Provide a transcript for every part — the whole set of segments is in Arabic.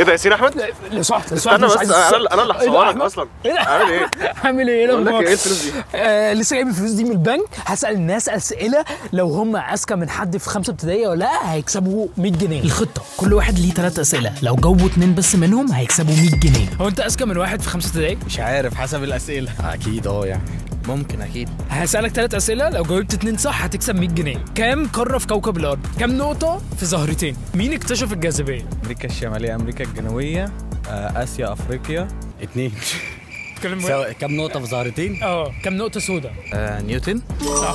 ايه ده ياسين احمد؟ لو سمحت استنى بس انا اللي هصورك اصلا. عامل ايه؟ عامل ايه؟ بقول لك ايه الفلوس دي؟ لسه جايب الفلوس دي من البنك. هسأل الناس أسئلة لو هم أذكى من حد في 5 ابتدائي ولا لا هيكسبوا 100 جنيه. الخطة كل واحد ليه 3 أسئلة، لو جاوبوا 2 بس منهم هيكسبوا 100 جنيه. هو أنت أذكى من واحد في 5 ابتدائي؟ مش عارف حسب الأسئلة. أكيد يعني ممكن أكيد. هسألك 3 أسئلة، لو جاوبت 2 صح هتكسب 100 جنيه. كام قارة في كوكب الأرض؟ كام نقطة في زهرتين؟ مين اكتشف الجاذبية؟ أمريكا الشمالية، أمريكا الجنوبية، آسيا، أفريقيا. 2. كم نقطة في زهرتين؟ كم نقطة سودا؟ نيوتن. صح.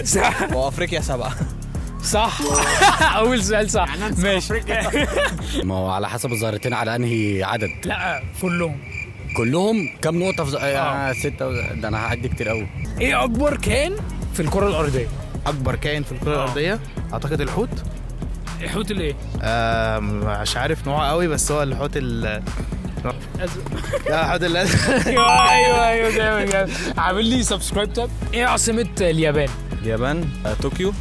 صح. وأفريقيا 7. صح. أول سؤال صح. ماشي. ما هو على حسب الزهرتين على أنهي عدد؟ لا كلهم كم نقطة في 6. ده أنا هعدي كتير قوي. إيه أكبر كائن في الكرة الأرضية؟ أكبر كائن في الكرة الأرضية أعتقد الحوت. الحوت الإيه؟ مش عارف نوعه قوي بس هو الحوت لا الحوت الأزرق. ايوه جامد. عامل لي سبسكرايب تاب. ايه عاصمة اليابان؟ اليابان طوكيو.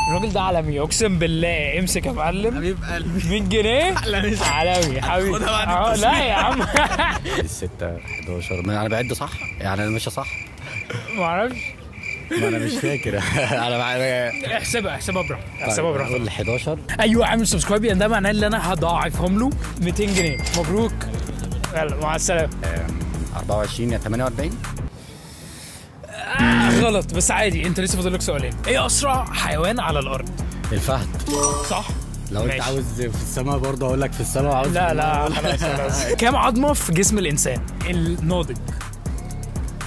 الراجل ده عالمي اقسم بالله. امسك يا معلم. حبيب قلبي. 100 جنيه. عالمي حبيبي. لا يا عم. 6 11. ما انا بعد صح يعني انا ماشي صح. ما اعرفش. ما انا مش فاكر. انا احسبها براحتك. قول 11. ايوه عامل سبسكرايب يعني ده معناه ان انا هضاعفهم له 200 جنيه. مبروك. يلا مع السلامه. 24 يا 48. غلط بس عادي. انت لسه فاضل لك سؤالين. ايه اسرع حيوان على الارض؟ الفهد. صح. لو انت عاوز في السماء برضه اقول لك في السماء. عاوز لا خلاص. كام عظمه في جسم الانسان الناضج؟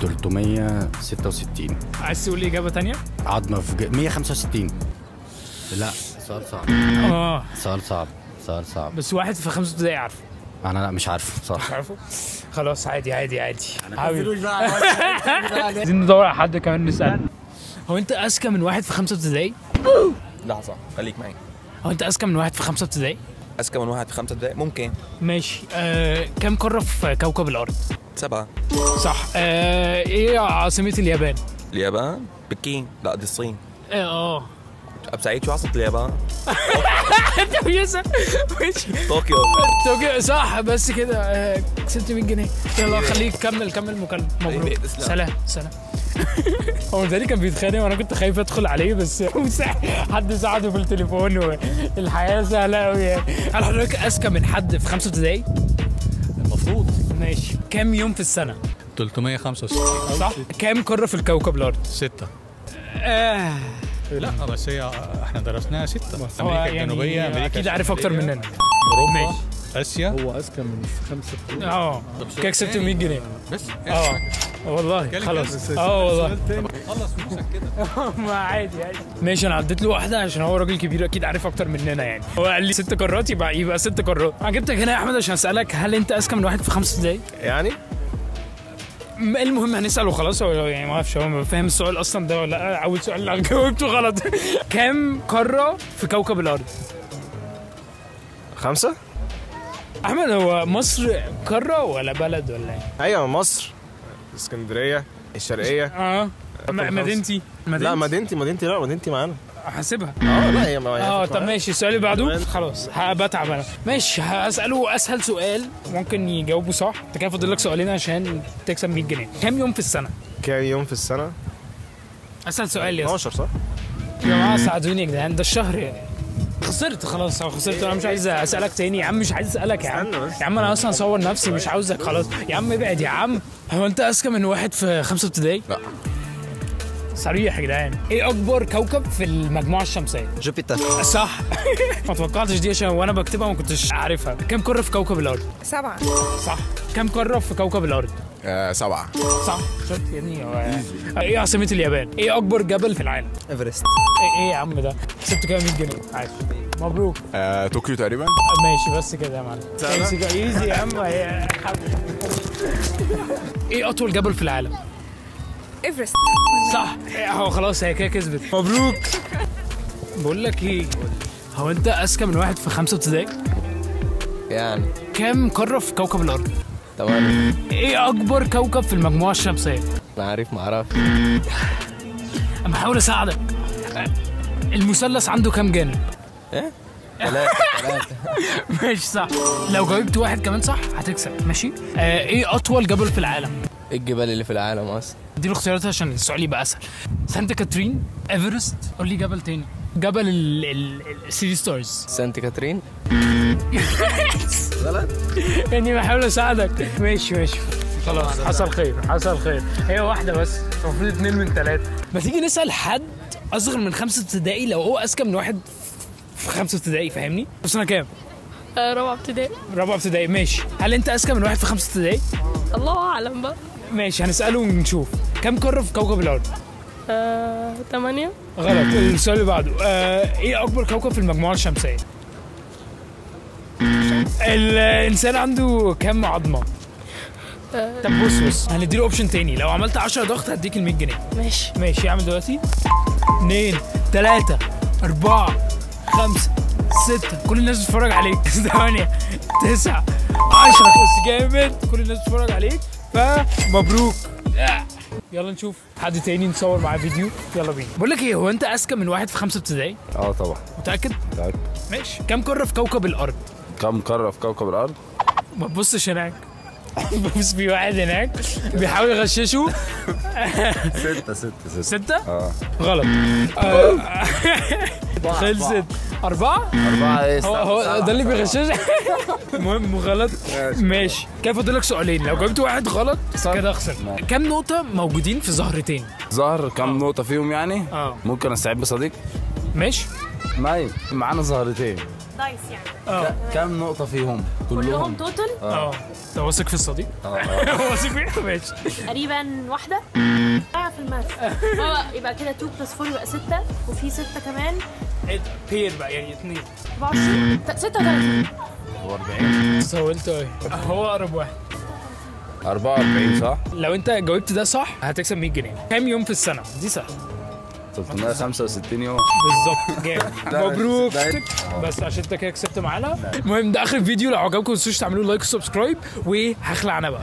366. عايز تقول لي اجابه ثانيه؟ عظمه في 165. لا سؤال صعب. سؤال صعب بس واحد في 5 ابتدائي عارفه. انا لا مش عارفه صراحه. مش عارفه؟ خلاص عادي. عايزين ندور على حد كمان نسأله. هو انت اذكى من واحد في 5 ابتدائي؟ لحظة خليك معي. هو انت اذكى من واحد في 5 ابتدائي؟ أذكى من واحد في 5 دقايق ممكن. ماشي. كم قارة في كوكب الأرض؟ 7. صح. ايه عاصمة اليابان؟ اليابان بكين. لا دي الصين. أب سعيد شو عاصمة اليابان؟ طوكيو. صح بس كده. كسبت 100 جنيه. يلا خليك كمل مكالمة. مبروك. سلام. هو ده كان بيتخانق وانا كنت خايف ادخل عليه بس حد ساعده في التليفون والحياة سهلة قوي يعني. هل حضرتك اذكى من حد في 5 ابتدائي؟ المفروض. ماشي. كام يوم في السنة؟ 365. صح. كام قارة في الكوكب الأرض؟ 6. لا بس هي احنا درسناها 6. امريكا الجنوبيه. امريكا اكيد عارف اكتر مننا. اوروبا. اسيا. هو اذكى من 5. كده كسبت 100 جنيه بس. والله خلاص. والله خلص فلوسك كده. ما عادي. ماشي. انا عديت له واحده عشان هو راجل كبير اكيد عارف اكتر مننا يعني. هو قال لي 6 قارات يبقى 6 قارات. انا جبتك هنا يا احمد عشان اسالك هل انت اذكى من واحد في 5 ابتدائي؟ يعني المهم هنسأل وخلاص. هو يعني ما اعرفش هو فاهم السؤال اصلا ده ولا لا. اول سؤال اللي جاوبته غلط. كام قارة في كوكب الارض؟ 5. احمد هو مصر قارة ولا بلد ولا ايه؟ ايوه مصر. اسكندرية الشرقية. مدينتي. لا مدينتي معانا. هحسبها. لا هي طب ماشي. السؤال اللي بعده خلاص بتعب انا. ماشي. هسأله اسهل سؤال ممكن يجاوبه صح. انت كده فاضل لك سؤالين عشان تكسب 100 جنيه. كام يوم في السنة؟ اسهل سؤال يا 12 صح؟ يا جماعة ساعدوني يا جدعان. ده الشهر يعني. خسرت خلاص. انا مش عايز اسالك تاني يا عم. مش عايز اسالك يا عم. يا عم انا اصلا اصور نفسي مش عاوزك خلاص يا عم. ابعد يا عم. هو انت اذكى من واحد في 5 ابتدائي؟ لا. صريح يا جدعان. ايه اكبر كوكب في المجموعه الشمسيه؟ جوبيتر. صح. ما توقعتش دي عشان وانا بكتبها ما كنتش عارفها. كم قاره في كوكب الارض؟ 7. صح. كم قاره في كوكب الارض؟ 7. صح. شفت يا ابني. ايه عاصمه اليابان؟ ايه اكبر جبل في العالم؟ ايفرست. ايه يا عم ده؟ كسبت كده 100 جنيه. عاش. مبروك. طوكيو تقريبا. ماشي بس كده يا معلم. ايزي يا عم. ايه اطول جبل في العالم؟ ايفرست. صح. هو خلاص هي كده كسبت. مبروك. بقول لك ايه، هو انت اذكى من واحد في 5 ابتدائي؟ يعني كام قارة في كوكب الارض؟ 8. ايه اكبر كوكب في المجموعة الشمسية؟ ما اعرف. انا بحاول اساعدك. المثلث عنده كام جانب؟ ايه؟ ثلاثة ماشي صح. لو جاوبت واحد كمان صح هتكسب. ماشي. ايه اطول جبل في العالم؟ ايه الجبال اللي في العالم اصلا؟ اديله اختيارات عشان السؤال يبقى اسهل. سانتا كاترين، ايفرست، قول لي جبل تاني. جبل الثري ستارز. سانت كاترين. غلط. يعني بحاول اساعدك. ماشي خلاص، حصل خير. هي واحده بس، المفروض 2 من 3. ما تيجي نسال حد اصغر من 5 ابتدائي لو هو اذكى من واحد في 5 ابتدائي. فاهمني؟ بس انا كام؟ رابعة ابتدائي. ماشي. هل انت اذكى من واحد في 5 ابتدائي؟ الله اعلم بقى. ماشي، هنساله ونشوف. كم قاره في كوكب الارض؟ 8. غلط. السؤال اللي بعده. ايه اكبر كوكب في المجموعه الشمسيه؟ الانسان عنده كم عظمه؟ طب بص هنديله اوبشن تاني. لو عملت 10 ضغط هديك ال 100 جنيه. ماشي. اعمل دلوقتي 2 3 4 5 6. كل الناس بتتفرج عليك. 8 9 10. بس جامد، كل الناس بتتفرج عليك، فمبروك. يلا نشوف حد تاني نصور معاه فيديو. يلا بينا. بقول لك ايه، هو انت اذكى من واحد في 5 ابتدائي؟ طبعا. متاكد؟ ماشي. كم قاره في كوكب الارض؟ كم قارة في كوكب الأرض؟ ما تبصش هناك. بس في واحد هناك بيحاول يغششه. 6. غلط. خلصت 4. ايه؟ هو ده اللي بيغشش. المهم غلط. ماشي. كيف فاضل لك سؤالين، لو جاوبت واحد غلط كده اخسر. كم نقطة موجودين في زهرتين؟ زهر كم نقطة فيهم يعني؟ ممكن استعين بصديق؟ ماشي. معانا زهرتين. دايس يعني. كم نقطة فيهم؟ كلهم توتال؟ انت واثق في الصديق؟ واثق فيه؟ ماشي. تقريبا واحدة. في الماث. يبقى كده 2 + 4 يبقى 6، وفي 6 كمان. بير بقى يعني 2. 24 36 و40. سولت ايه؟ هو اقرب واحد. 44 صح؟ لو انت جاوبت ده صح هتكسب 100 جنيه. كام يوم في السنة؟ دي سهلة. 365 يوم بالظبط. جامد. مبروك. بس عشان انت كده كسبت معانا. المهم ده اخر فيديو. لو عجبكم ما تنسوش تعملوا لايك وسبسكرايب، وهخلع انا بقى.